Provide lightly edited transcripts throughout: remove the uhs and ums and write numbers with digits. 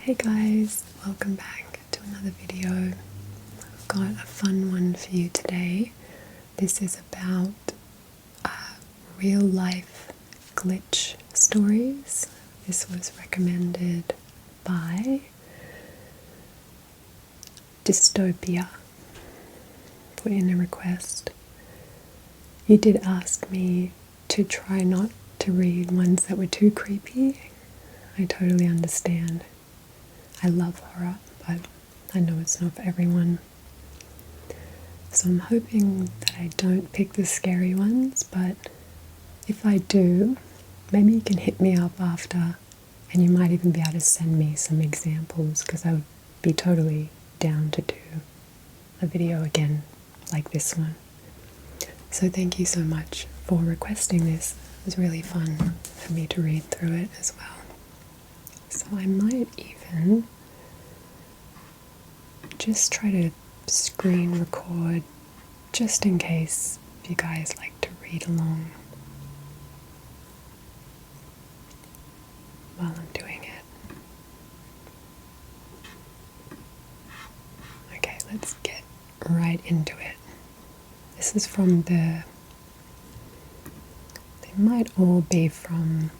Hey guys, welcome back to another video. I've got a fun one for you today. This is about real life glitch stories. This was recommended by Dystopia. Put in a request. You did ask me to try not to read ones that were too creepy. I totally understand. I love horror, but I know it's not for everyone. So I'm hoping that I don't pick the scary ones, but if I do, maybe you can hit me up after and you might even be able to send me some examples, because I would be totally down to do a video again like this one. So thank you so much for requesting this. It was really fun for me to read through it as well. So I might even just try to screen record just in case you guys like to read along while I'm doing it. Okay, let's get right into it. This is from they might all be from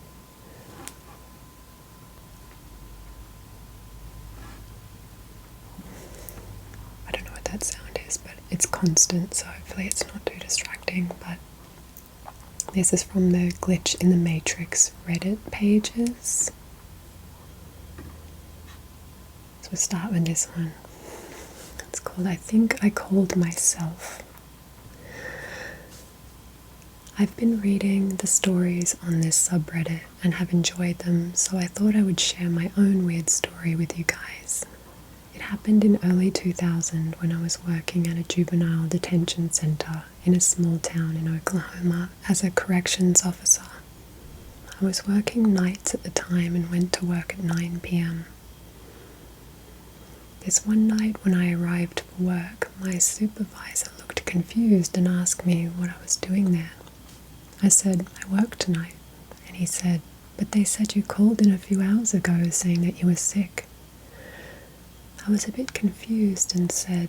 that sound is, but it's constant, so hopefully it's not too distracting. But this is from the Glitch in the Matrix Reddit pages. So we'll start with this one. It's called I Think I Called Myself. I've been reading the stories on this subreddit and have enjoyed them, so I thought I would share my own weird story with you guys. It happened in early 2000 when I was working at a juvenile detention center in a small town in Oklahoma as a corrections officer. I was working nights at the time and went to work at 9 p.m. This one night when I arrived for work, my supervisor looked confused and asked me what I was doing there. I said, I work tonight, and he said, but they said you called in a few hours ago saying that you were sick. I was a bit confused and said,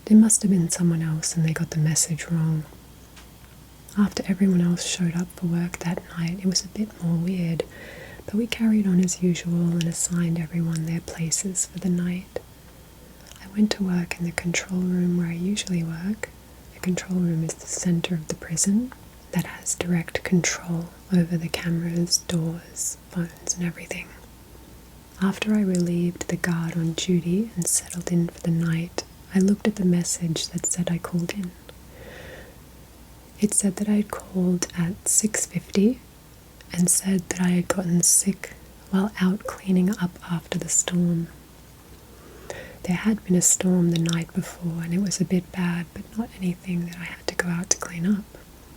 it must have been someone else and they got the message wrong. After everyone else showed up for work that night, it was a bit more weird, but we carried on as usual and assigned everyone their places for the night. I went to work in the control room where I usually work. The control room is the center of the prison that has direct control over the cameras, doors, phones, and everything. After I relieved the guard on duty and settled in for the night, I looked at the message that said I called in. It said that I had called at 6:50 and said that I had gotten sick while out cleaning up after the storm. There had been a storm the night before and it was a bit bad, but not anything that I had to go out to clean up.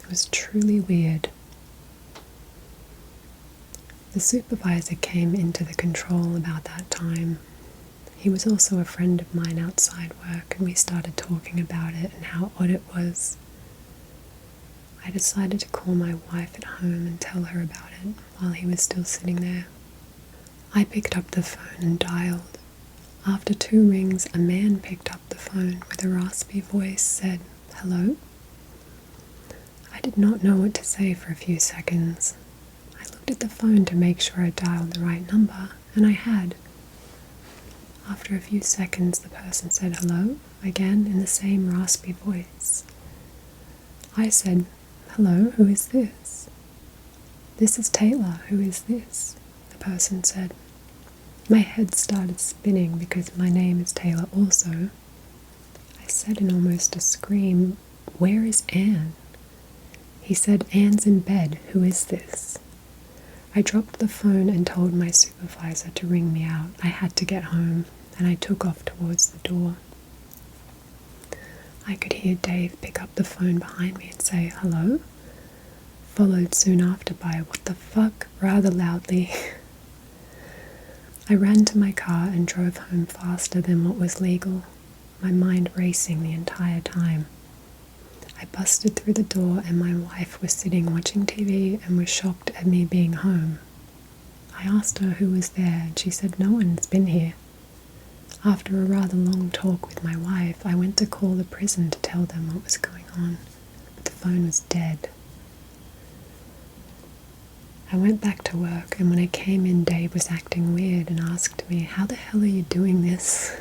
It was truly weird. The supervisor came into the control about that time. He was also a friend of mine outside work, and we started talking about it and how odd it was. I decided to call my wife at home and tell her about it while he was still sitting there. I picked up the phone and dialed. After 2 rings, a man picked up the phone with a raspy voice, said, "Hello?" I did not know what to say for a few seconds. I looked at the phone to make sure I dialed the right number, and I had. After a few seconds, the person said hello, again in the same raspy voice. I said, "Hello, who is this?" "This is Taylor, who is this?" the person said. My head started spinning because my name is Taylor also. I said in almost a scream, "Where is Anne?" He said, "Anne's in bed, who is this?" I dropped the phone and told my supervisor to ring me out. I had to get home, and I took off towards the door. I could hear Dave pick up the phone behind me and say, "Hello?" followed soon after by, "What the fuck?" rather loudly. I ran to my car and drove home faster than what was legal, my mind racing the entire time. I busted through the door and my wife was sitting watching TV and was shocked at me being home. I asked her who was there and she said no one's been here. After a rather long talk with my wife, I went to call the prison to tell them what was going on, but the phone was dead. I went back to work, and when I came in, Dave was acting weird and asked me, "How the hell are you doing this?"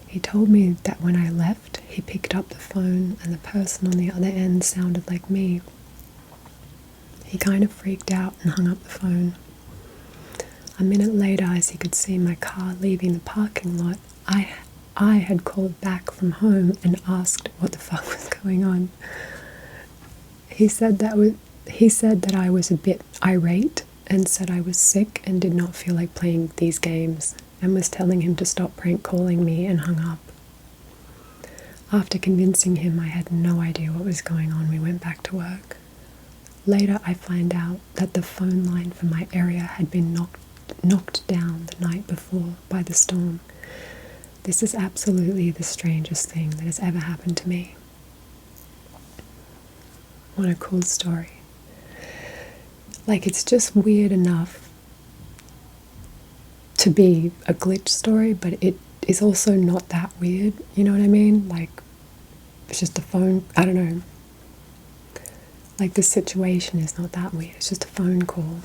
He told me that when I left, he picked up the phone and the person on the other end sounded like me. He kind of freaked out and hung up the phone. A minute later, as he could see my car leaving the parking lot, I had called back from home and asked what the fuck was going on. He said that I was a bit irate and said I was sick and did not feel like playing these games, and was telling him to stop prank calling me, and hung up. After convincing him I had no idea what was going on, we went back to work. Later, I find out that the phone line for my area had been knocked down the night before by the storm. This is absolutely the strangest thing that has ever happened to me. What a cool story. Like, it's just weird enough to be a glitch story, but it is also not that weird, you know what I mean? Like, it's just a phone, I don't know. Like, the situation is not that weird, it's just a phone call.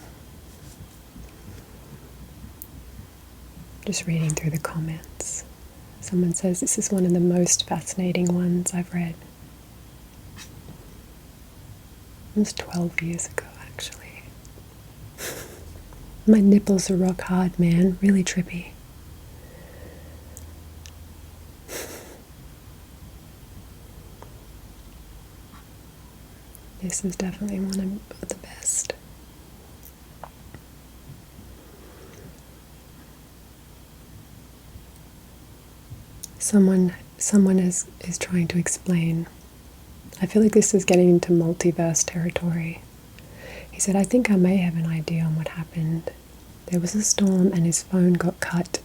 Just reading through the comments. Someone says this is one of the most fascinating ones I've read. It was 12 years ago, actually. My nipples are rock hard, man. Really trippy. This is definitely one of the best. Someone is trying to explain. I feel like this is getting into multiverse territory. He said, "I think I may have an idea on what happened. There was a storm and his phone got cut.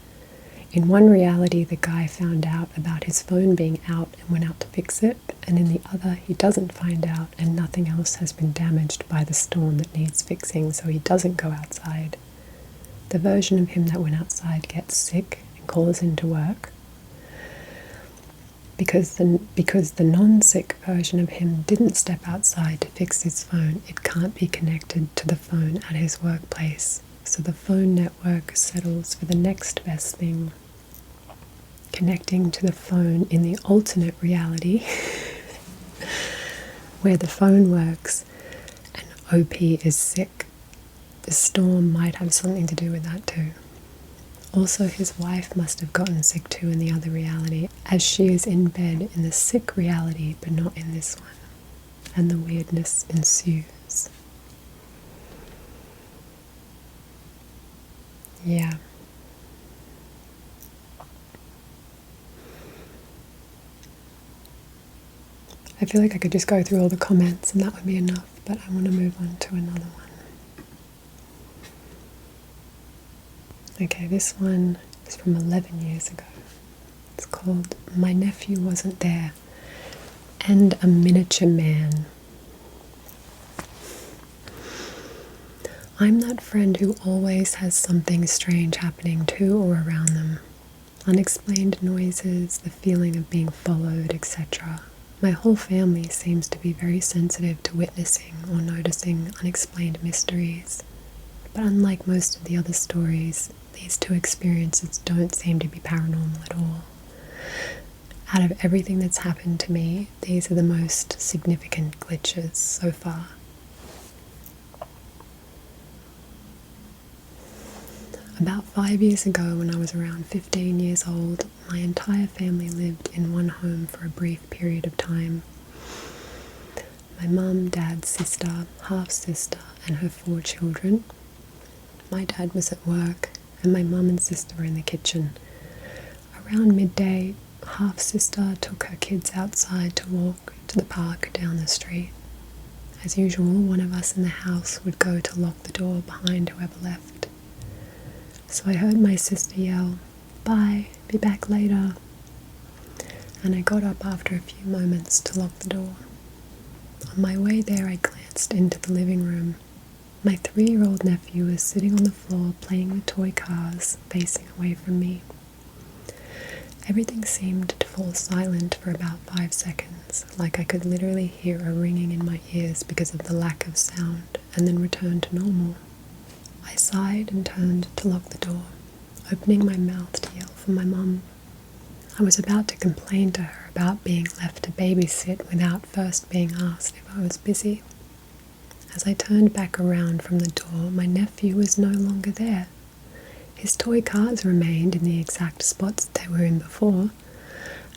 In one reality, the guy found out about his phone being out and went out to fix it, and in the other, he doesn't find out and nothing else has been damaged by the storm that needs fixing, so he doesn't go outside. The version of him that went outside gets sick and calls into work. Because the non-sick version of him didn't step outside to fix his phone, it can't be connected to the phone at his workplace. So the phone network settles for the next best thing, connecting to the phone in the alternate reality where the phone works and OP is sick. The storm might have something to do with that too. Also, his wife must have gotten sick too in the other reality, as she is in bed in the sick reality, but not in this one. And the weirdness ensues." Yeah. I feel like I could just go through all the comments and that would be enough, but I want to move on to another one. Okay, this one is from 11 years ago. It's called "My Nephew Wasn't There and a Miniature Man." I'm that friend who always has something strange happening to or around them. Unexplained noises, the feeling of being followed, etc. My whole family seems to be very sensitive to witnessing or noticing unexplained mysteries. But unlike most of the other stories, these two experiences don't seem to be paranormal at all. Out of everything that's happened to me, these are the most significant glitches so far. About 5 years ago, when I was around 15 years old, my entire family lived in one home for a brief period of time. My mum, dad, sister, half-sister, and her 4 children. My dad was at work, and my mum and sister were in the kitchen. Around midday, half-sister took her kids outside to walk to the park down the street. As usual, one of us in the house would go to lock the door behind whoever left. So I heard my sister yell, "Bye, be back later." And I got up after a few moments to lock the door. On my way there, I glanced into the living room. My 3-year-old nephew was sitting on the floor playing with toy cars, facing away from me. Everything seemed to fall silent for about 5 seconds, like I could literally hear a ringing in my ears because of the lack of sound, and then return to normal. I sighed and turned to lock the door, opening my mouth to yell for my mum. I was about to complain to her about being left to babysit without first being asked if I was busy. As I turned back around from the door, my nephew was no longer there. His toy cars remained in the exact spots they were in before,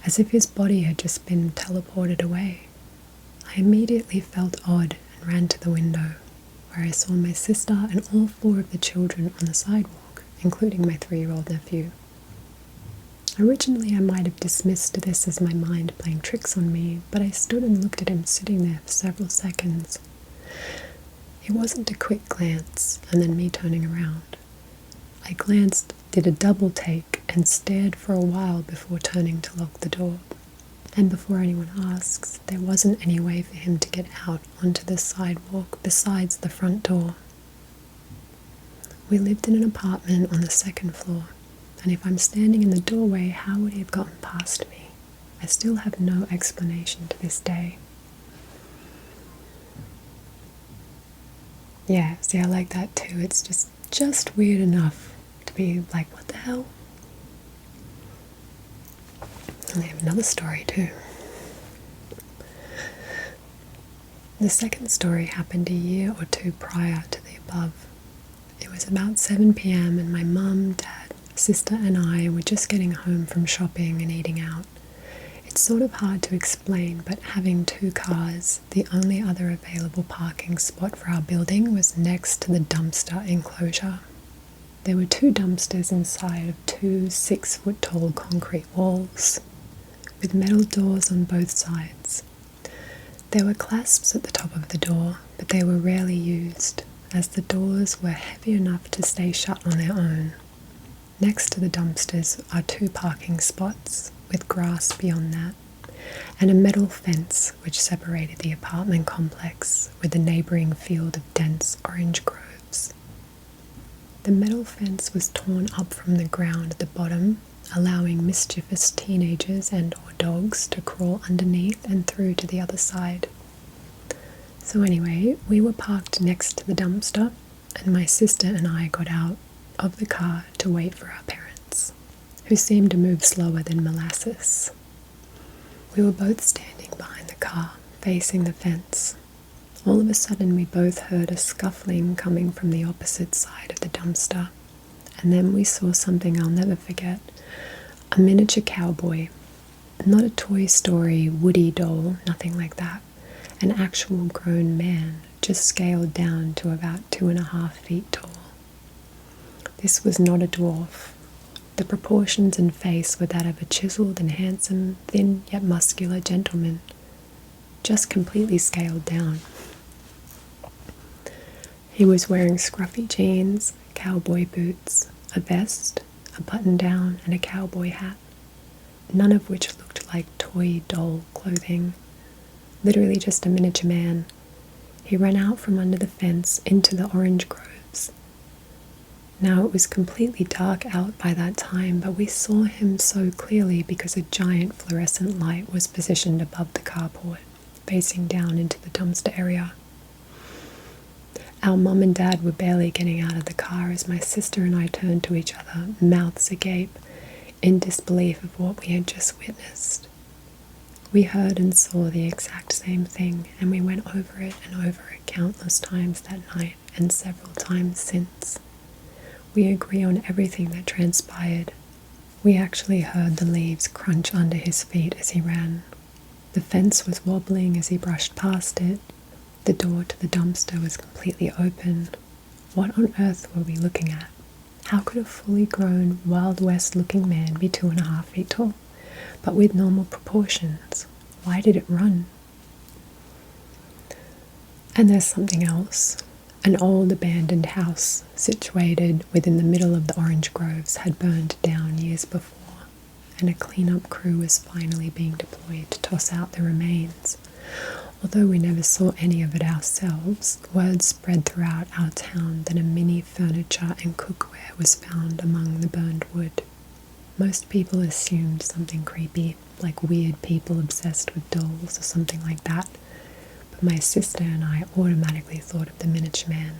as if his body had just been teleported away. I immediately felt odd and ran to the window, where I saw my sister and all 4 of the children on the sidewalk, including my 3-year-old nephew. Originally, I might have dismissed this as my mind playing tricks on me, but I stood and looked at him sitting there for several seconds. It wasn't a quick glance, and then me turning around. I glanced, did a double take, and stared for a while before turning to lock the door. And before anyone asks, there wasn't any way for him to get out onto the sidewalk besides the front door. We lived in an apartment on the 2nd floor, and if I'm standing in the doorway, how would he have gotten past me? I still have no explanation to this day. Yeah, see, I like that too. It's just weird enough to be like, what the hell? And I have another story too. The second story happened a year or 2 prior to the above. It was about 7 p.m. and my mum, dad, sister and I were just getting home from shopping and eating out. It's sort of hard to explain, but having 2 cars, the only other available parking spot for our building was next to the dumpster enclosure. There were 2 dumpsters inside of 2 6-foot-tall concrete walls, with metal doors on both sides. There were clasps at the top of the door, but they were rarely used, as the doors were heavy enough to stay shut on their own. Next to the dumpsters are 2 parking spots, with grass beyond that, and a metal fence which separated the apartment complex with the neighbouring field of dense orange groves. The metal fence was torn up from the ground at the bottom, allowing mischievous teenagers and or dogs to crawl underneath and through to the other side. So anyway, we were parked next to the dumpster, and my sister and I got out of the car to wait for our parents, who seemed to move slower than molasses. We were both standing behind the car, facing the fence. All of a sudden, we both heard a scuffling coming from the opposite side of the dumpster, and then we saw something I'll never forget. A miniature cowboy, not a Toy Story Woody doll, nothing like that. An actual grown man, just scaled down to about 2.5 feet tall. This was not a dwarf. The proportions and face were that of a chiseled and handsome, thin yet muscular gentleman, just completely scaled down. He was wearing scruffy jeans, cowboy boots, a vest, a button-down, and a cowboy hat, none of which looked like toy doll clothing. Literally just a miniature man. He ran out from under the fence into the orange groves. Now it was completely dark out by that time, but we saw him so clearly because a giant fluorescent light was positioned above the carport, facing down into the dumpster area. Our mum and dad were barely getting out of the car as my sister and I turned to each other, mouths agape, in disbelief of what we had just witnessed. We heard and saw the exact same thing, and we went over it and over it countless times that night and several times since. We agree on everything that transpired. We actually heard the leaves crunch under his feet as he ran. The fence was wobbling as he brushed past it. The door to the dumpster was completely open. What on earth were we looking at? How could a fully grown, Wild West looking man be 2.5 feet tall, but with normal proportions? Why did it run? And there's something else. An old abandoned house situated within the middle of the orange groves had burned down years before, and a cleanup crew was finally being deployed to toss out the remains. Although we never saw any of it ourselves, word spread throughout our town that a mini furniture and cookware was found among the burned wood. Most people assumed something creepy, like weird people obsessed with dolls or something like that, but my sister and I automatically thought of the miniature man.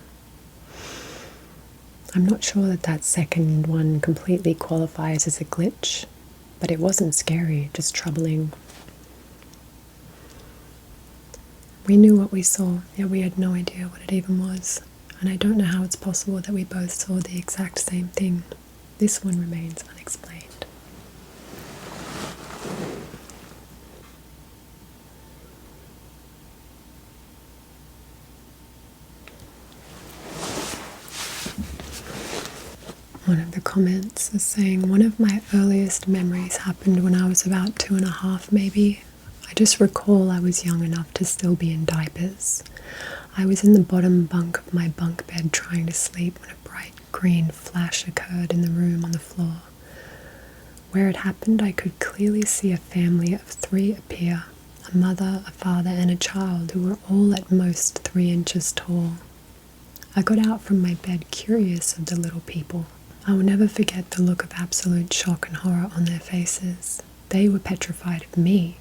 I'm not sure that that second one completely qualifies as a glitch, but it wasn't scary, just troubling. We knew what we saw, yet we had no idea what it even was, and I don't know how it's possible that we both saw the exact same thing. This one remains unexplained. One of the comments is saying, one of my earliest memories happened when I was about 2.5 maybe. I just recall I was young enough to still be in diapers. I was in the bottom bunk of my bunk bed trying to sleep when a bright green flash occurred in the room on the floor. Where it happened, I could clearly see a family of 3 appear, a mother, a father, and a child who were all at most 3 inches tall. I got out from my bed curious of the little people. I will never forget the look of absolute shock and horror on their faces. They were petrified of me.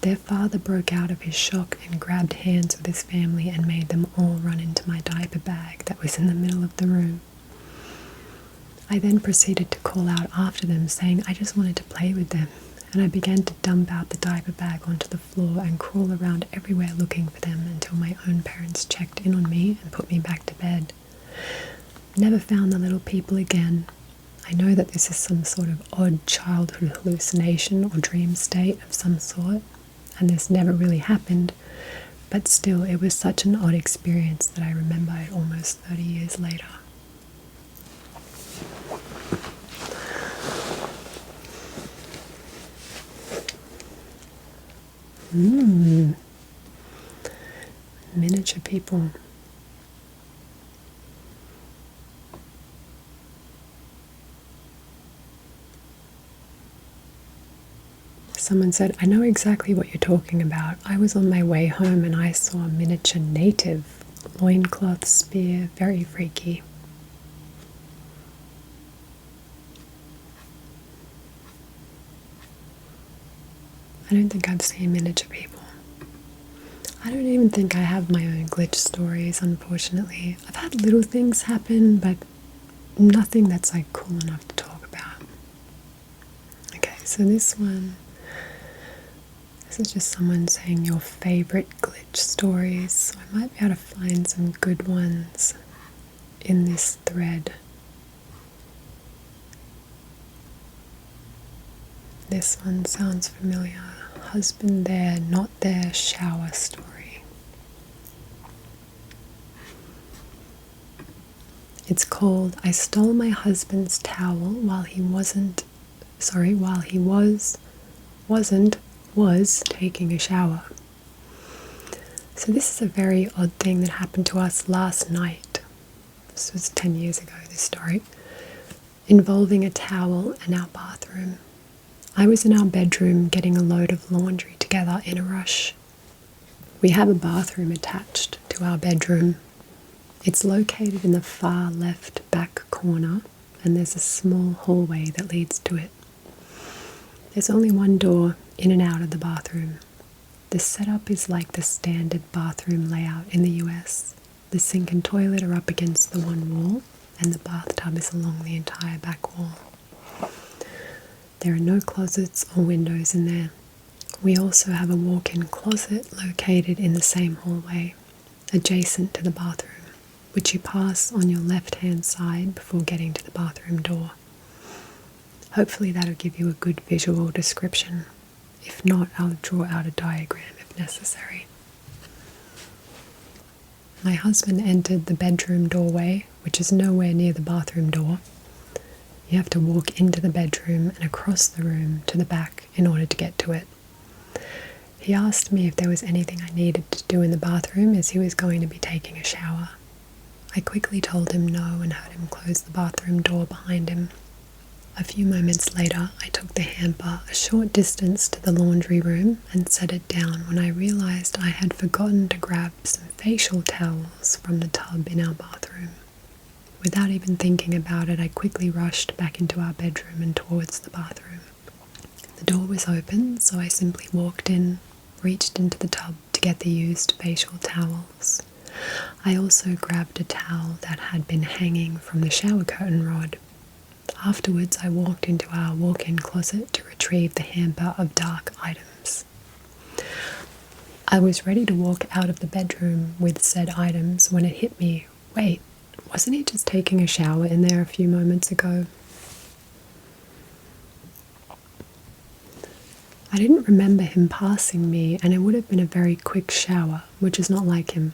Their father broke out of his shock and grabbed hands with his family and made them all run into my diaper bag that was in the middle of the room. I then proceeded to call out after them, saying I just wanted to play with them, and I began to dump out the diaper bag onto the floor and crawl around everywhere looking for them until my own parents checked in on me and put me back to bed. Never found the little people again. I know that this is some sort of odd childhood hallucination or dream state of some sort, and this never really happened, but still it was such an odd experience that I remember it almost 30 years later. Miniature people. Someone said, I know exactly what you're talking about. I was on my way home and I saw a miniature native, loincloth, spear, very freaky. I don't think I've seen miniature people. I don't even think I have my own glitch stories, unfortunately. I've had little things happen, but nothing that's like cool enough to talk about. Okay, so this is just someone saying your favorite glitch stories. So I might be able to find some good ones in this thread. This one sounds familiar. Husband there, not there, shower story. It's called I Stole My Husband's Towel while he wasn't taking a shower. So this is a very odd thing that happened to us last night. This was 10 years ago, this story, involving a towel in our bathroom. I was in our bedroom getting a load of laundry together in a rush. We have a bathroom attached to our bedroom. It's located in the far left back corner, and there's a small hallway that leads to it. There's only one door in and out of the bathroom. The setup is like the standard bathroom layout in the US. The sink and toilet are up against the one wall, and the bathtub is along the entire back wall. There are no closets or windows in there. We also have a walk-in closet located in the same hallway, adjacent to the bathroom, which you pass on your left-hand side before getting to the bathroom door. Hopefully that'll give you a good visual description. If not, I'll draw out a diagram if necessary. My husband entered the bedroom doorway, which is nowhere near the bathroom door. You have to walk into the bedroom and across the room to the back in order to get to it. He asked me if there was anything I needed to do in the bathroom as he was going to be taking a shower. I quickly told him no and heard him close the bathroom door behind him. A few moments later, I took the hamper a short distance to the laundry room and set it down when I realized I had forgotten to grab some facial towels from the tub in our bathroom. Without even thinking about it, I quickly rushed back into our bedroom and towards the bathroom. The door was open, so I simply walked in, reached into the tub to get the used facial towels. I also grabbed a towel that had been hanging from the shower curtain rod. Afterwards, I walked into our walk-in closet to retrieve the hamper of dark items. I was ready to walk out of the bedroom with said items when it hit me. Wait, wasn't he just taking a shower in there a few moments ago? I didn't remember him passing me, and it would have been a very quick shower, which is not like him.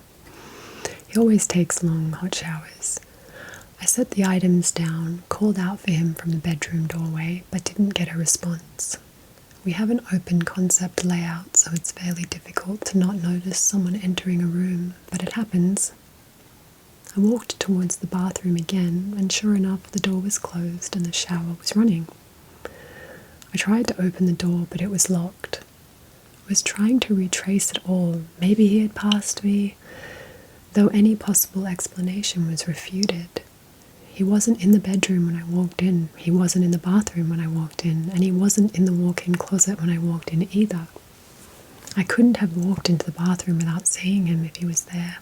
He always takes long, hot showers. I set the items down, called out for him from the bedroom doorway, but didn't get a response. We have an open concept layout, so it's fairly difficult to not notice someone entering a room, but it happens. I walked towards the bathroom again, and sure enough, the door was closed and the shower was running. I tried to open the door, but it was locked. I was trying to retrace it all. Maybe he had passed me, though any possible explanation was refuted. He wasn't in the bedroom when I walked in, he wasn't in the bathroom when I walked in, and he wasn't in the walk-in closet when I walked in either. I couldn't have walked into the bathroom without seeing him if he was there.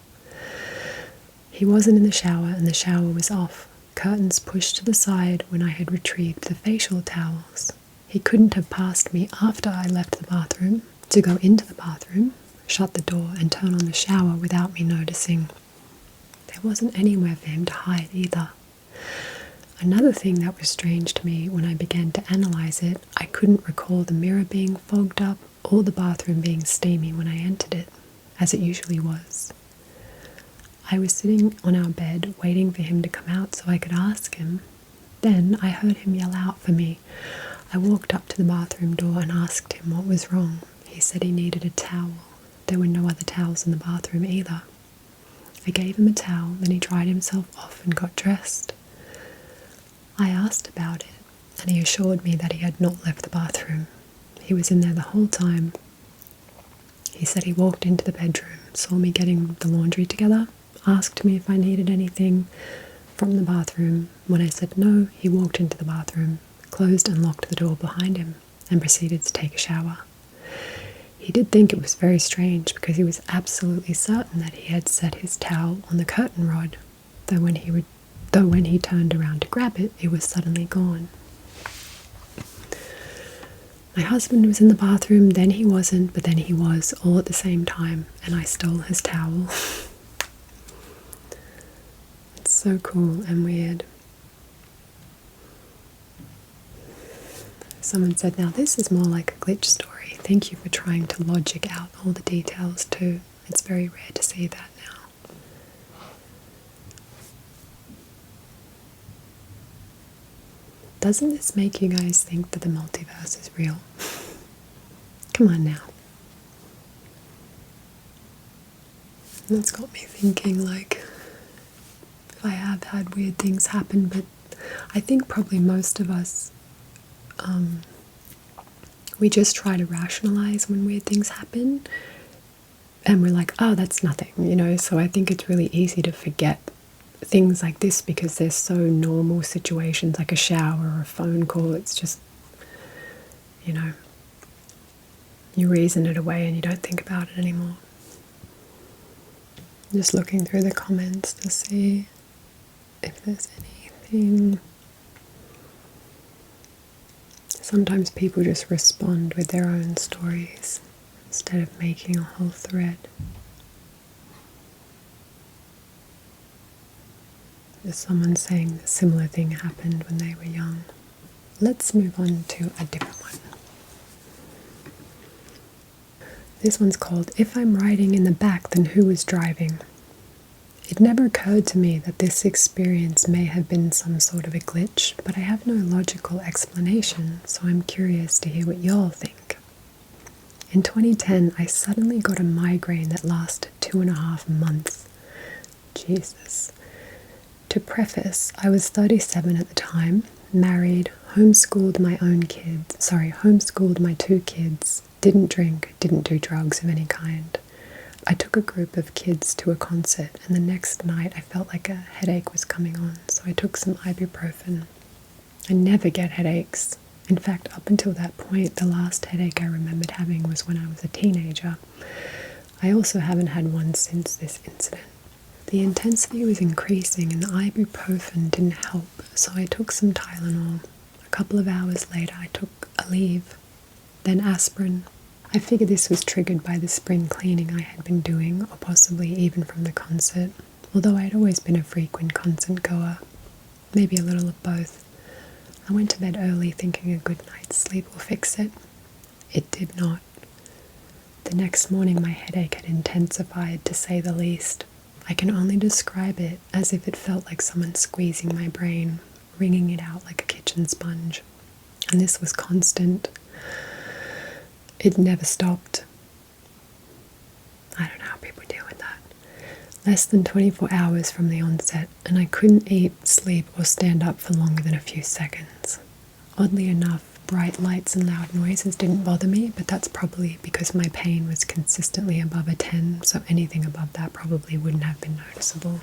He wasn't in the shower, and the shower was off, curtains pushed to the side when I had retrieved the facial towels. He couldn't have passed me after I left the bathroom to go into the bathroom, shut the door, and turn on the shower without me noticing. There wasn't anywhere for him to hide either. Another thing that was strange to me when I began to analyze it, I couldn't recall the mirror being fogged up or the bathroom being steamy when I entered it, as it usually was. I was sitting on our bed waiting for him to come out so I could ask him. Then I heard him yell out for me. I walked up to the bathroom door and asked him what was wrong. He said he needed a towel. There were no other towels in the bathroom either. I gave him a towel, then he dried himself off and got dressed. I asked about it, and he assured me that he had not left the bathroom. He was in there the whole time. He said he walked into the bedroom, saw me getting the laundry together, asked me if I needed anything from the bathroom. When I said no, he walked into the bathroom, closed and locked the door behind him, and proceeded to take a shower. He did think it was very strange because he was absolutely certain that he had set his towel on the curtain rod, though when he turned around to grab it, it was suddenly gone. My husband was in the bathroom, then he wasn't, but then he was, all at the same time, and I stole his towel. It's so cool and weird. Someone said, now this is more like a glitch story. Thank you for trying to logic out all the details too. It's very rare to see that now. Doesn't this make you guys think that the multiverse is real? Come on now. That's got me thinking, like, if I have had weird things happen, but I think probably most of us, we just try to rationalize when weird things happen, and we're like, oh, that's nothing, you know. So I think it's really easy to forget things like this because they're so normal situations, like a shower or a phone call. It's just, you know, you reason it away and you don't think about it anymore. Just looking through the comments to see if there's anything. Sometimes people just respond with their own stories instead of making a whole thread. There's someone saying a similar thing happened when they were young. Let's move on to a different one. This one's called, If I'm Riding in the Back, Then Who is Driving? It never occurred to me that this experience may have been some sort of a glitch, but I have no logical explanation, so I'm curious to hear what y'all think. In 2010, I suddenly got a migraine that lasted 2.5 months. Jesus. To preface, I was 37 at the time, married, homeschooled my 2 kids, didn't drink, didn't do drugs of any kind. I took a group of kids to a concert, and the next night I felt like a headache was coming on, so I took some ibuprofen. I never get headaches. In fact, up until that point, the last headache I remembered having was when I was a teenager. I also haven't had one since this incident. The intensity was increasing and the ibuprofen didn't help, so I took some Tylenol. A couple of hours later, I took Aleve, then aspirin. I figured this was triggered by the spring cleaning I had been doing, or possibly even from the concert, although I had always been a frequent concert goer, maybe a little of both. I went to bed early thinking a good night's sleep will fix it. It did not. The next morning my headache had intensified, to say the least. I can only describe it as if it felt like someone squeezing my brain, wringing it out like a kitchen sponge. And this was constant. It never stopped. I don't know how people deal with that. Less than 24 hours from the onset, and I couldn't eat, sleep, or stand up for longer than a few seconds. Oddly enough, bright lights and loud noises didn't bother me, but that's probably because my pain was consistently above a 10, so anything above that probably wouldn't have been noticeable.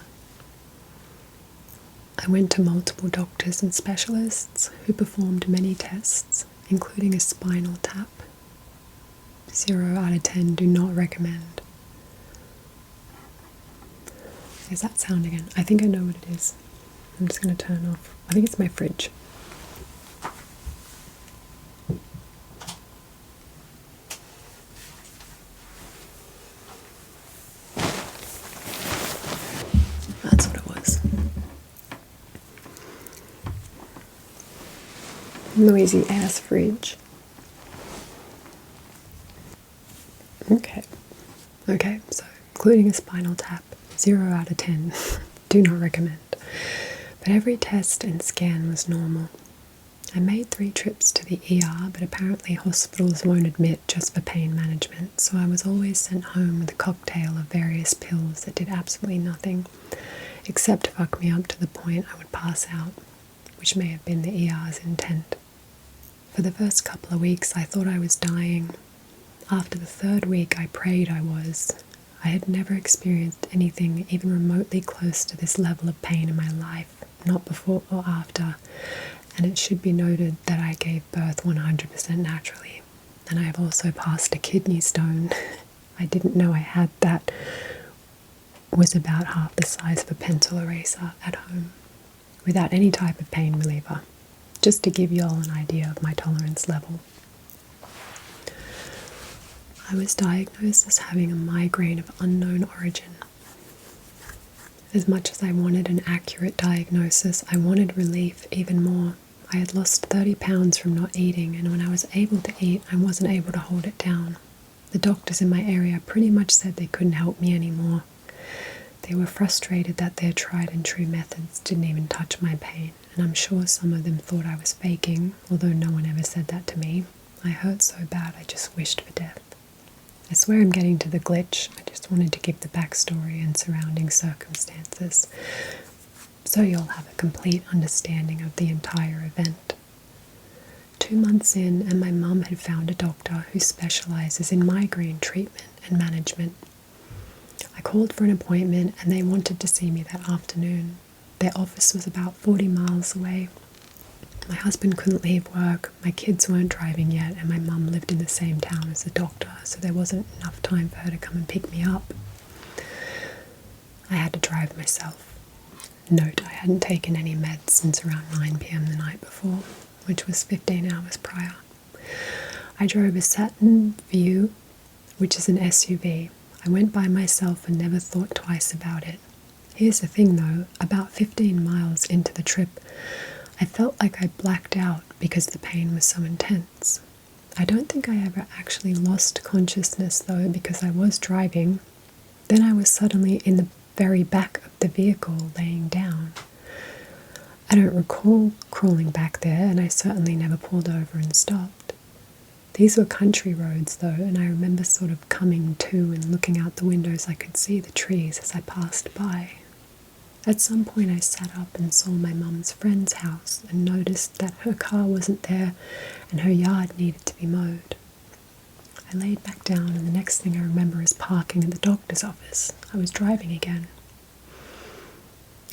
I went to multiple doctors and specialists who performed many tests, including a spinal tap. 0 out of 10, do not recommend. Is that sound again? I think I know what it is. I'm just going to turn off. I think it's my fridge. That's what it was. Noisy ass fridge. Okay, so including a spinal tap, 0 out of 10, do not recommend. But every test and scan was normal. I made 3 trips to the ER, but apparently hospitals won't admit just for pain management, so I was always sent home with a cocktail of various pills that did absolutely nothing, except fuck me up to the point I would pass out, which may have been the ER's intent. For the first couple of weeks, I thought I was dying. After the 3rd week, I prayed I was. I had never experienced anything even remotely close to this level of pain in my life, not before or after, and it should be noted that I gave birth 100% naturally, and I have also passed a kidney stone. I didn't know I had that. Was about half the size of a pencil eraser at home, without any type of pain reliever, just to give you all an idea of my tolerance level. I was diagnosed as having a migraine of unknown origin. As much as I wanted an accurate diagnosis, I wanted relief even more. I had lost 30 pounds from not eating, and when I was able to eat, I wasn't able to hold it down. The doctors in my area pretty much said they couldn't help me anymore. They were frustrated that their tried and true methods didn't even touch my pain, and I'm sure some of them thought I was faking, although no one ever said that to me. I hurt so bad I just wished for death. I swear I'm getting to the glitch. I just wanted to give the backstory and surrounding circumstances so you'll have a complete understanding of the entire event. 2 months in, and my mum had found a doctor who specializes in migraine treatment and management. I called for an appointment and they wanted to see me that afternoon. Their office was about 40 miles away. My husband couldn't leave work, my kids weren't driving yet, and my mum lived in the same town as the doctor, so there wasn't enough time for her to come and pick me up. I had to drive myself. Note, I hadn't taken any meds since around 9 p.m. the night before, which was 15 hours prior. I drove a Saturn Vue, which is an SUV. I went by myself and never thought twice about it. Here's the thing though, about 15 miles into the trip, I felt like I blacked out because the pain was so intense. I don't think I ever actually lost consciousness though, because I was driving. Then I was suddenly in the very back of the vehicle laying down. I don't recall crawling back there, and I certainly never pulled over and stopped. These were country roads though, and I remember sort of coming to and looking out the windows. I could see the trees as I passed by. At some point I sat up and saw my mum's friend's house and noticed that her car wasn't there and her yard needed to be mowed. I laid back down, and the next thing I remember is parking at the doctor's office. I was driving again.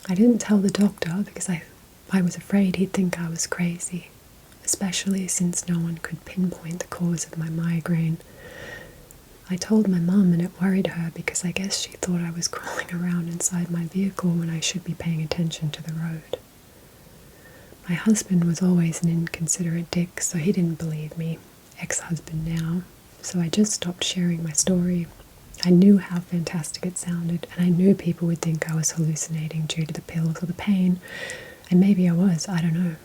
I didn't tell the doctor because I was afraid he'd think I was crazy, especially since no one could pinpoint the cause of my migraine. I told my mum, and it worried her because I guess she thought I was crawling around inside my vehicle when I should be paying attention to the road. My husband was always an inconsiderate dick, so he didn't believe me, ex-husband now, so I just stopped sharing my story. I knew how fantastic it sounded, and I knew people would think I was hallucinating due to the pills or the pain, and maybe I was, I don't know.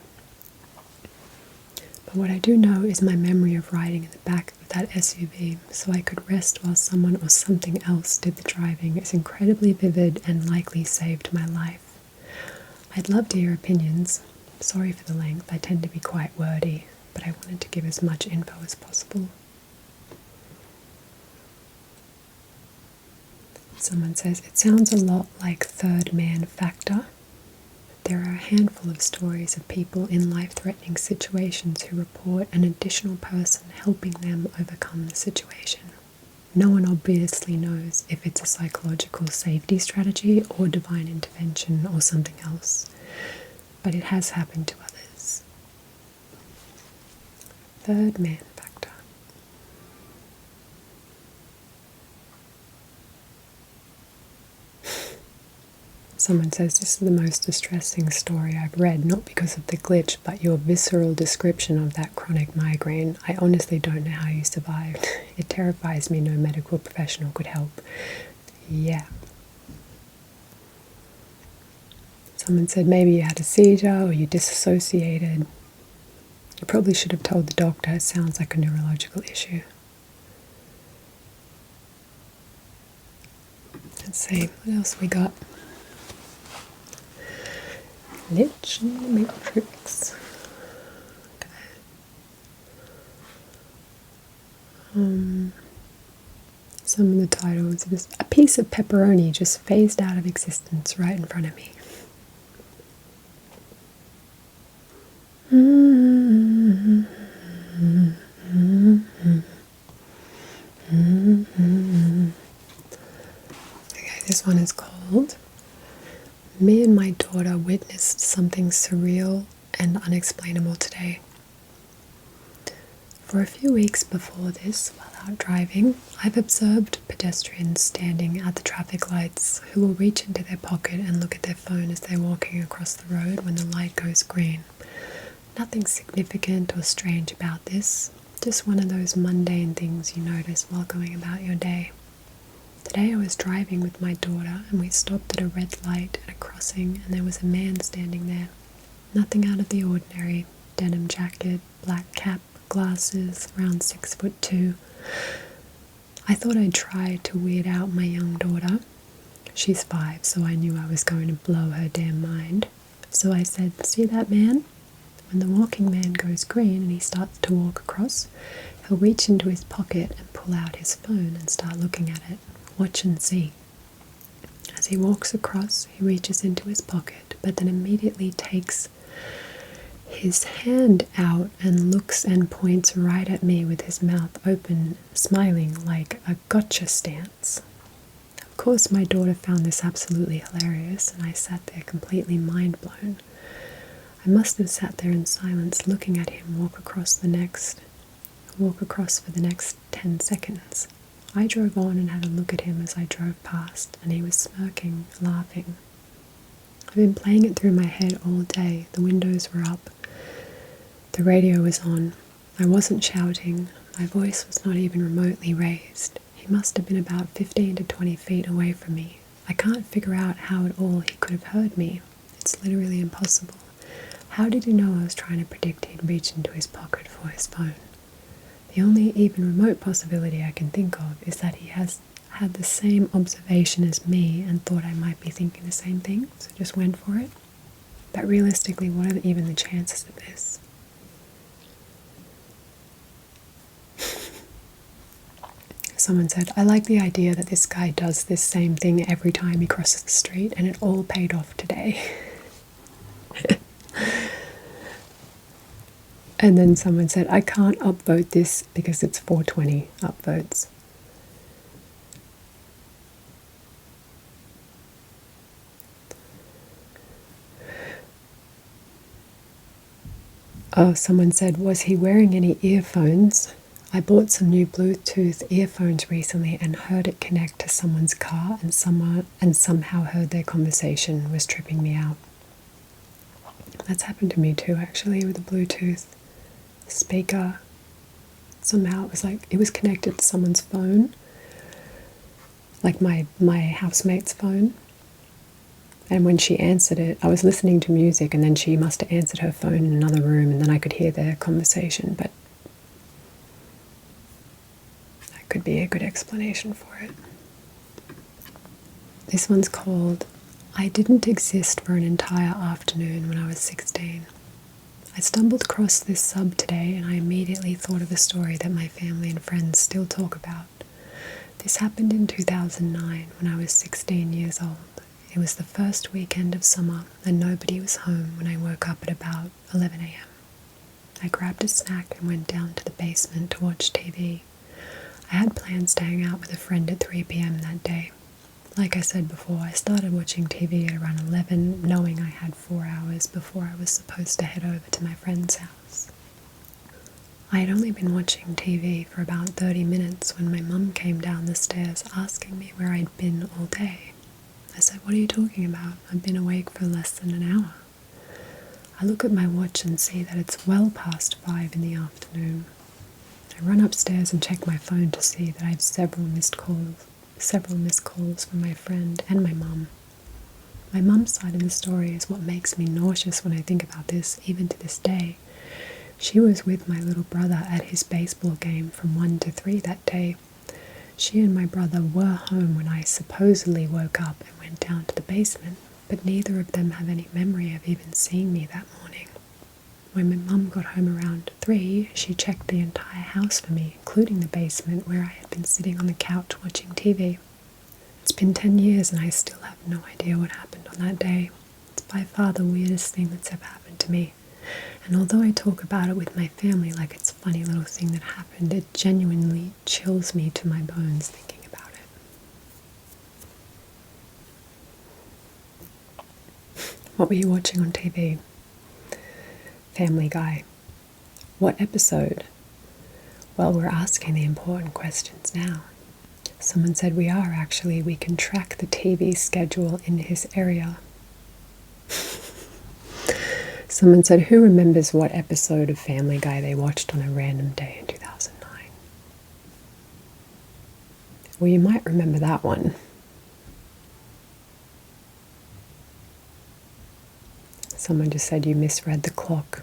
But what I do know is my memory of riding in the back of that SUV so I could rest while someone or something else did the driving is incredibly vivid and likely saved my life. I'd love to hear opinions. Sorry for the length, I tend to be quite wordy, but I wanted to give as much info as possible. Someone says, it sounds a lot like third man factor. There are a handful of stories of people in life-threatening situations who report an additional person helping them overcome the situation. No one obviously knows if it's a psychological safety strategy or divine intervention or something else, but it has happened to others. Third man factor. Someone says, this is the most distressing story I've read, not because of the glitch, but your visceral description of that chronic migraine. I honestly don't know how you survived. It terrifies me no medical professional could help. Yeah. Someone said maybe you had a seizure or you disassociated. You probably should have told the doctor. It sounds like a neurological issue. Let's see, what else we got? Glitch in the Matrix. Okay. Some of the titles are just a piece of pepperoni just phased out of existence right in front of me. Okay, this one is called Me and my daughter witnessed something surreal and unexplainable today. For a few weeks before this, while out driving, I've observed pedestrians standing at the traffic lights who will reach into their pocket and look at their phone as they're walking across the road when the light goes green. Nothing significant or strange about this, just one of those mundane things you notice while going about your day. Today I was driving with my daughter and we stopped at a red light at a crossing and there was a man standing there. Nothing out of the ordinary. Denim jacket, black cap, glasses, around 6'2". I thought I'd try to weird out my young daughter. She's 5, so I knew I was going to blow her damn mind. So I said, see that man? When the walking man goes green and he starts to walk across, he'll reach into his pocket and pull out his phone and start looking at it. Watch and see. As he walks across, he reaches into his pocket, but then immediately takes his hand out and looks and points right at me with his mouth open, smiling like a gotcha stance. Of course, my daughter found this absolutely hilarious, and I sat there completely mind blown. I must have sat there in silence looking at him walk across for the next 10 seconds. I drove on and had a look at him as I drove past, and he was smirking, laughing. I've been playing it through my head all day. The windows were up. The radio was on. I wasn't shouting. My voice was not even remotely raised. He must have been about 15 to 20 feet away from me. I can't figure out how at all he could have heard me. It's literally impossible. How did he know I was trying to predict he'd reach into his pocket for his phone? The only even remote possibility I can think of is that he has had the same observation as me and thought I might be thinking the same thing, so just went for it. But realistically, what are even the chances of this? Someone said, I like the idea that this guy does this same thing every time he crosses the street, and it all paid off today. And then someone said, I can't upvote this because it's 420 upvotes. Oh, someone said, was he wearing any earphones? I bought some new Bluetooth earphones recently and heard it connect to someone's car, and somehow heard their conversation. Was tripping me out. That's happened to me too, actually, with a Bluetooth speaker. Somehow it was connected to someone's phone, like my housemate's phone. And when she answered it, I was listening to music, and then she must have answered her phone in another room, and then I could hear their conversation. But that could be a good explanation for it. This one's called, I didn't exist for an entire afternoon when I was 16. I stumbled across this sub today, and I immediately thought of a story that my family and friends still talk about. This happened in 2009 when I was 16 years old. It was the first weekend of summer, and nobody was home when I woke up at about 11 a.m. I grabbed a snack and went down to the basement to watch TV. I had plans to hang out with a friend at 3 p.m. that day. Like I said before, I started watching TV at around 11, knowing I had 4 hours before I was supposed to head over to my friend's house. I had only been watching TV for about 30 minutes when my mum came down the stairs asking me where I'd been all day. I said, what are you talking about? I've been awake for less than an hour. I look at my watch and see that it's well past 5 in the afternoon. I run upstairs and check my phone to see that I have several missed calls from my friend and my mum. My mum's side of the story is what makes me nauseous when I think about this, even to this day. She was with my little brother at his baseball game from 1 to 3 that day. She and my brother were home when I supposedly woke up and went down to the basement, but neither of them have any memory of even seeing me that morning. When my mum got home around 3, she checked the entire house for me, including the basement where I had been sitting on the couch watching TV. It's been 10 years and I still have no idea what happened on that day. It's by far the weirdest thing that's ever happened to me. And although I talk about it with my family like it's a funny little thing that happened, it genuinely chills me to my bones thinking about it. What were you watching on TV? Family Guy. What episode? Well, we're asking the important questions now. Someone said we are actually. We can track the TV schedule in his area. Someone said, who remembers what episode of Family Guy they watched on a random day in 2009? Well, you might remember that one. Someone just said you misread the clock.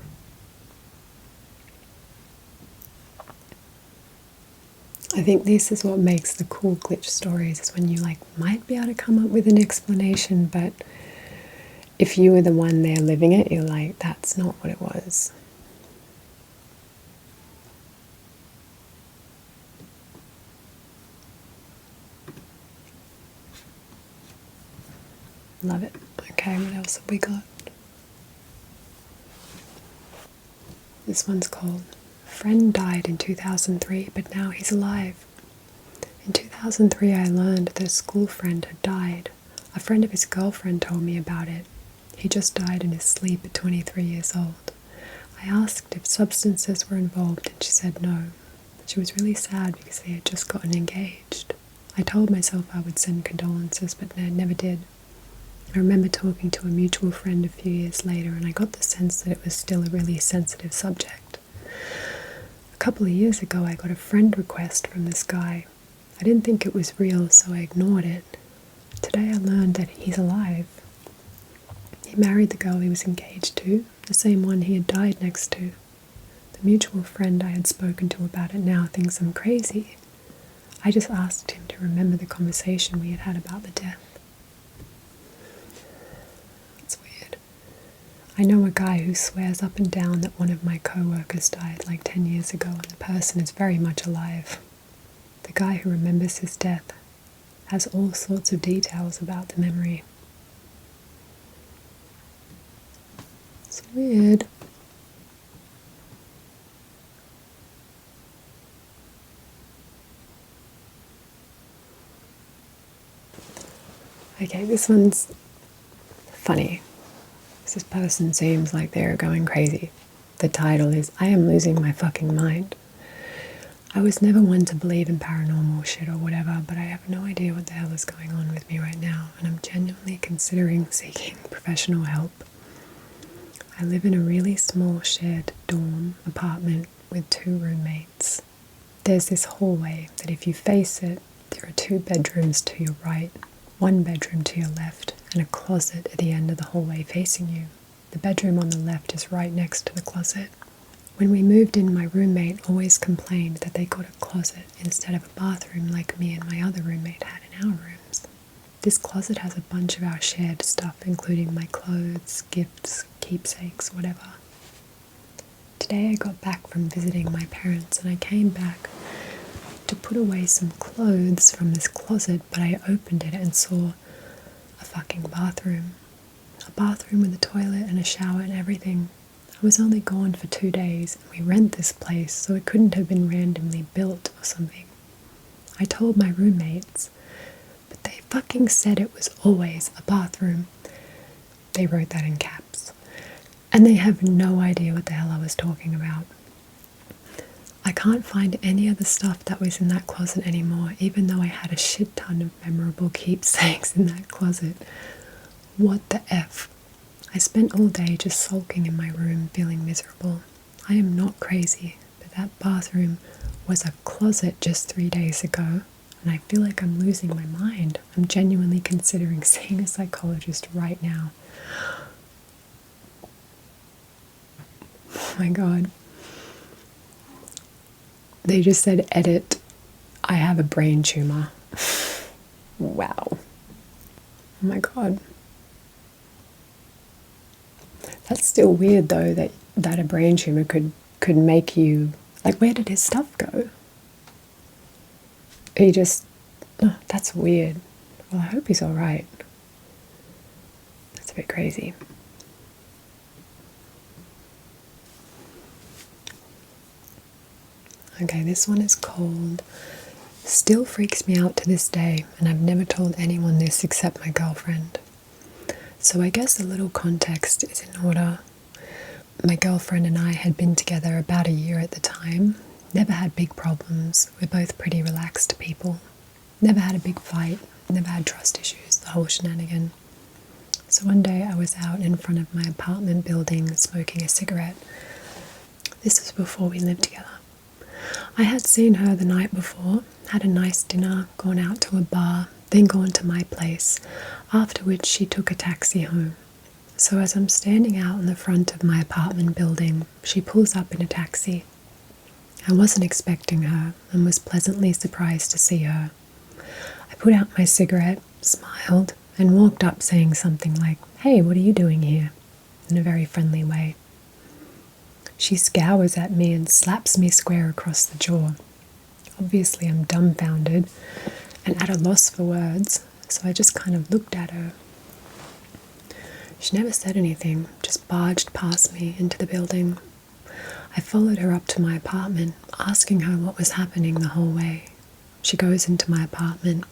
I think this is what makes the cool glitch stories, is when you might be able to come up with an explanation, but if you were the one there living it, you're like, that's not what it was. Love it. Okay, what else have we got? This one's called Friend Died in 2003, but now he's alive. In 2003, I learned that a school friend had died. A friend of his girlfriend told me about it. He just died in his sleep at 23 years old. I asked if substances were involved, and she said no. She was really sad because they had just gotten engaged. I told myself I would send condolences, but I never did. I remember talking to a mutual friend a few years later, and I got the sense that it was still a really sensitive subject. A couple of years ago, I got a friend request from this guy. I didn't think it was real, so I ignored it. Today I learned that he's alive. He married the girl he was engaged to, the same one he had died next to. The mutual friend I had spoken to about it now thinks I'm crazy. I just asked him to remember the conversation we had had about the death. It's weird. I know a guy who swears up and down that one of my co-workers died 10 years ago, and the person is very much alive. The guy who remembers his death has all sorts of details about the memory. It's weird. Okay, this one's funny. This person seems like they're going crazy. The title is I Am Losing My Fucking Mind. I was never one to believe in paranormal shit or whatever, but I have no idea what the hell is going on with me right now, and I'm genuinely considering seeking professional help. I live in a really small shared dorm apartment with 2 roommates. There's this hallway that if you face it, there are 2 bedrooms to your right, 1 bedroom to your left, and a closet at the end of the hallway facing you. The bedroom on the left is right next to the closet. When we moved in, my roommate always complained that they got a closet instead of a bathroom like me and my other roommate had in our rooms. This closet has a bunch of our shared stuff, including my clothes, gifts, keepsakes, whatever. Today I got back from visiting my parents and I came back to put away some clothes from this closet, but I opened it and saw a fucking bathroom. A bathroom with a toilet and a shower and everything. I was only gone for 2 days and we rent this place, so it couldn't have been randomly built or something. I told my roommates, but they fucking said it was always a bathroom. They wrote that in caps. And they have no idea what the hell I was talking about. I can't find any of the stuff that was in that closet anymore, even though I had a shit ton of memorable keepsakes in that closet. What the F? I spent all day just sulking in my room, feeling miserable. I am not crazy, but that bathroom was a closet just 3 days ago, and I feel like I'm losing my mind. I'm genuinely considering seeing a psychologist right now. Oh my god. They just said, edit, I have a brain tumor. Wow. Oh my god. That's still weird though, that a brain tumor could make you, like, where did his stuff go? He just, oh, that's weird. Well, I hope he's alright. That's a bit crazy. Okay, this one is called Still Freaks Me Out to This Day, and I've never told anyone this except my girlfriend. So I guess a little context is in order. My girlfriend and I had been together about a year at the time, never had big problems, we're both pretty relaxed people, never had a big fight, never had trust issues, the whole shenanigan. So one day I was out in front of my apartment building smoking a cigarette. This was before we lived together. I had seen her the night before, had a nice dinner, gone out to a bar, then gone to my place, after which she took a taxi home. So as I'm standing out in the front of my apartment building, she pulls up in a taxi. I wasn't expecting her and was pleasantly surprised to see her. I put out my cigarette, smiled, and walked up saying something like, "Hey, what are you doing here?" in a very friendly way. She scours at me and slaps me square across the jaw. Obviously, I'm dumbfounded and at a loss for words, so I just kind of looked at her. She never said anything, just barged past me into the building. I followed her up to my apartment, asking her what was happening the whole way. She goes into my apartment,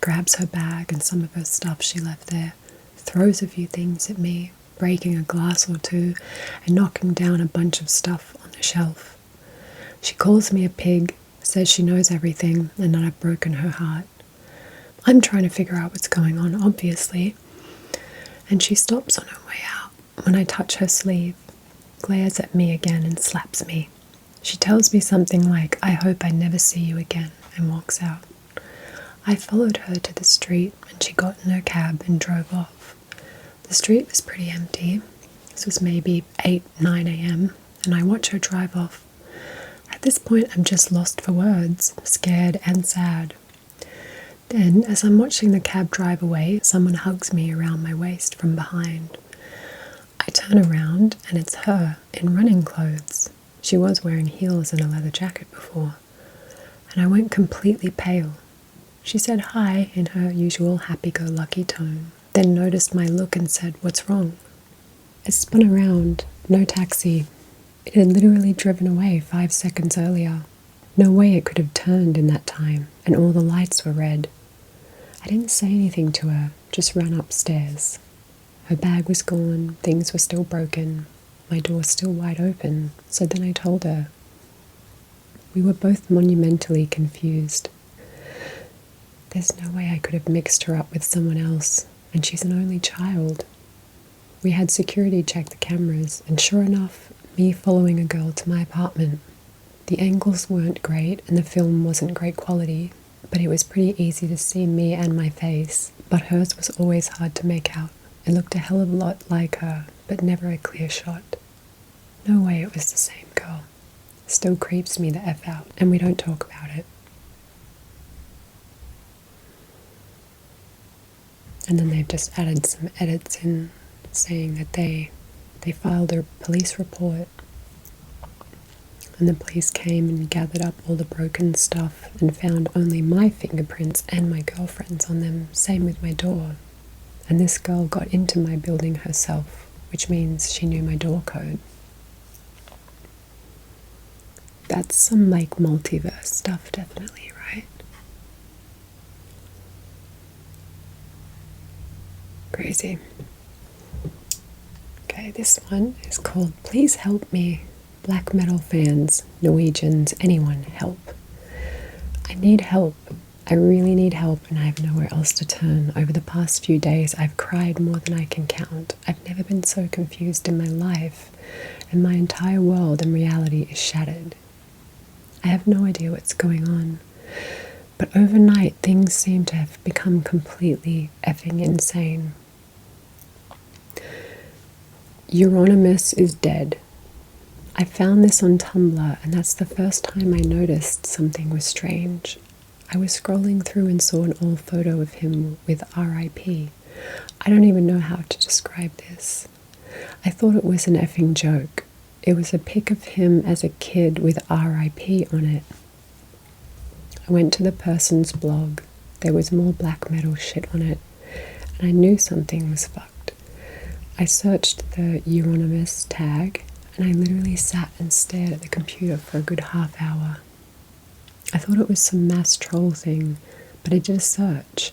grabs her bag and some of her stuff she left there, throws a few things at me, breaking a glass or two and knocking down a bunch of stuff on the shelf. She calls me a pig, says she knows everything and that I've broken her heart. I'm trying to figure out what's going on, obviously, and she stops on her way out when I touch her sleeve, glares at me again and slaps me. She tells me something like, "I hope I never see you again," and walks out. I followed her to the street and she got in her cab and drove off. The street was pretty empty. This was maybe 8, 9 a.m. and I watch her drive off. At this point I'm just lost for words, scared and sad. Then, as I'm watching the cab drive away, someone hugs me around my waist from behind. I turn around and it's her in running clothes. She was wearing heels and a leather jacket before. And I went completely pale. She said hi in her usual happy-go-lucky tone, then noticed my look and said, "What's wrong?" I spun around. No taxi. It had literally driven away 5 seconds earlier. No way it could have turned in that time, and all the lights were red. I didn't say anything to her, just ran upstairs. Her bag was gone, things were still broken, my door still wide open, so then I told her. We were both monumentally confused. There's no way I could have mixed her up with someone else, and she's an only child. We had security check the cameras, and sure enough, me following a girl to my apartment. The angles weren't great, and the film wasn't great quality, but it was pretty easy to see me and my face, but hers was always hard to make out. It looked a hell of a lot like her, but never a clear shot. No way it was the same girl. Still creeps me the F out, and we don't talk about it. And then they've just added some edits in saying that they filed a police report, and the police came and gathered up all the broken stuff and found only my fingerprints and my girlfriend's on them, same with my door. And this girl got into my building herself, which means she knew my door code. That's some like multiverse stuff, definitely, right? Crazy. Okay, this one is called Please Help Me. Black metal fans, Norwegians, anyone, help. I need help. I really need help, and I have nowhere else to turn. Over the past few days, I've cried more than I can count. I've never been so confused in my life, and my entire world and reality is shattered. I have no idea what's going on, but overnight things seem to have become completely effing insane. Euronymous is dead. I found this on Tumblr, and that's the first time I noticed something was strange. I was scrolling through and saw an old photo of him with RIP. I don't even know how to describe this. I thought it was an effing joke. It was a pic of him as a kid with RIP on it. I went to the person's blog. There was more black metal shit on it, and I knew something was fucked. I searched the Euronymous tag, and I literally sat and stared at the computer for a good half hour. I thought it was some mass troll thing, but I did a search.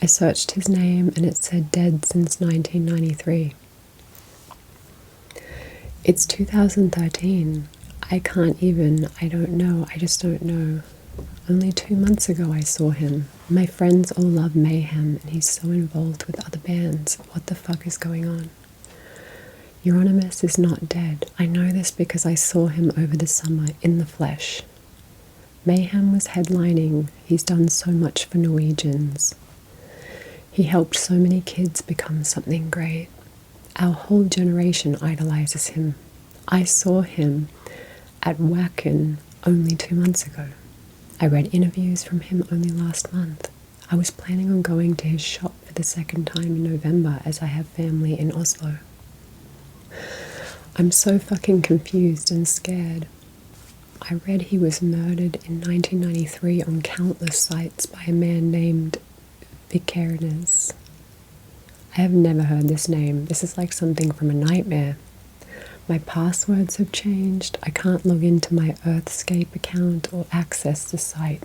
I searched his name, and it said dead since 1993. It's 2013. I just don't know. Only 2 months ago I saw him. My friends all love Mayhem, and he's so involved with other bands. What the fuck is going on? Euronymous is not dead. I know this because I saw him over the summer in the flesh. Mayhem was headlining. He's done so much for Norwegians. He helped so many kids become something great. Our whole generation idolizes him. I saw him at Wacken only 2 months ago. I read interviews from him only last month. I was planning on going to his shop for the second time in November as I have family in Oslo. I'm so fucking confused and scared. I read he was murdered in 1993 on countless sites by a man named Vikernes. I have never heard this name. This is like something from a nightmare. My passwords have changed. I can't log into my Earthscape account or access the site.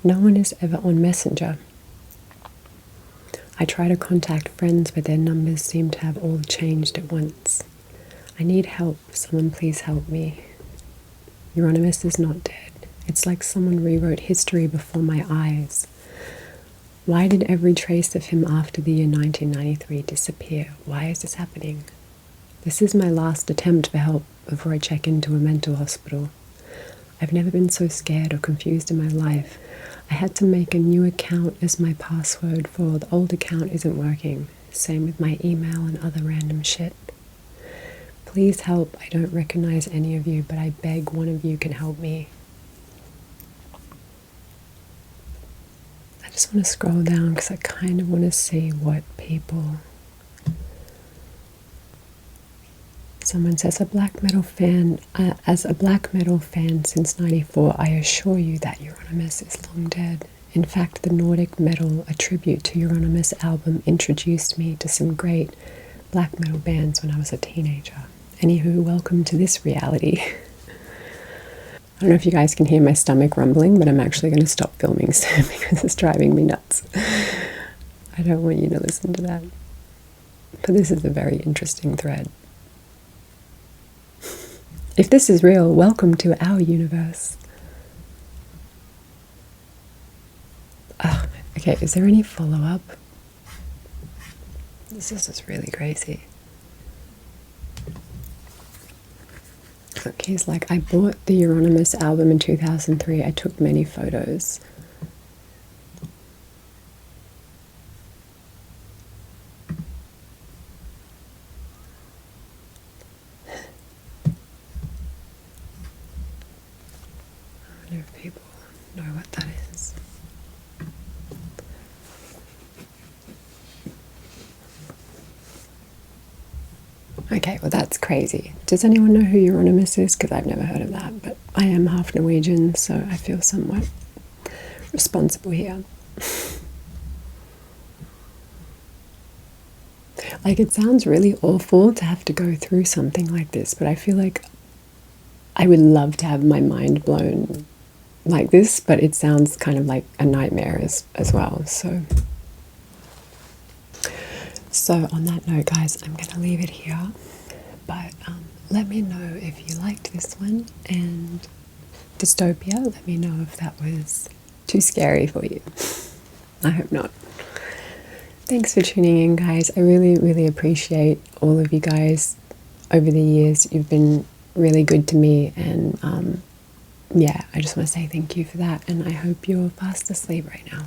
No one is ever on Messenger. I try to contact friends, but their numbers seem to have all changed at once. I need help. Someone please help me. Euronymous is not dead. It's like someone rewrote history before my eyes. Why did every trace of him after the year 1993 disappear? Why is this happening? This is my last attempt for help before I check into a mental hospital. I've never been so scared or confused in my life. I had to make a new account as my password for the old account isn't working. Same with my email and other random shit. Please help. I don't recognize any of you, but I beg one of you can help me. I just want to scroll down because I kind of want to see what people... Someone says, as a black metal fan since '94, I assure you that Euronymous is long dead. In fact, the Nordic metal, a tribute to Euronymous album, introduced me to some great black metal bands when I was a teenager. Anywho, welcome to this reality. I don't know if you guys can hear my stomach rumbling, but I'm actually going to stop filming soon because it's driving me nuts. I I don't want you to listen to that. But this is a very interesting thread. If this is real, welcome to our universe. Okay, is there any follow-up? This is just really crazy. Look, he's like, I bought the Euronymous album in 2003. I took many photos. I wonder if people know what that is. Okay, well that's crazy. Does anyone know who Euronymous is? Because I've never heard of that, but I am half Norwegian, so I feel somewhat responsible here. Like, it sounds really awful to have to go through something like this, but I feel like I would love to have my mind blown like this, but it sounds kind of like a nightmare as well. So on that note, guys, I'm going to leave it here. But let me know if you liked this one, and dystopia, let me know if that was too scary for you. I hope not. Thanks for tuning in, guys. I really, really appreciate all of you guys over the years. You've been really good to me, and yeah, I just want to say thank you for that, and I hope you're fast asleep right now.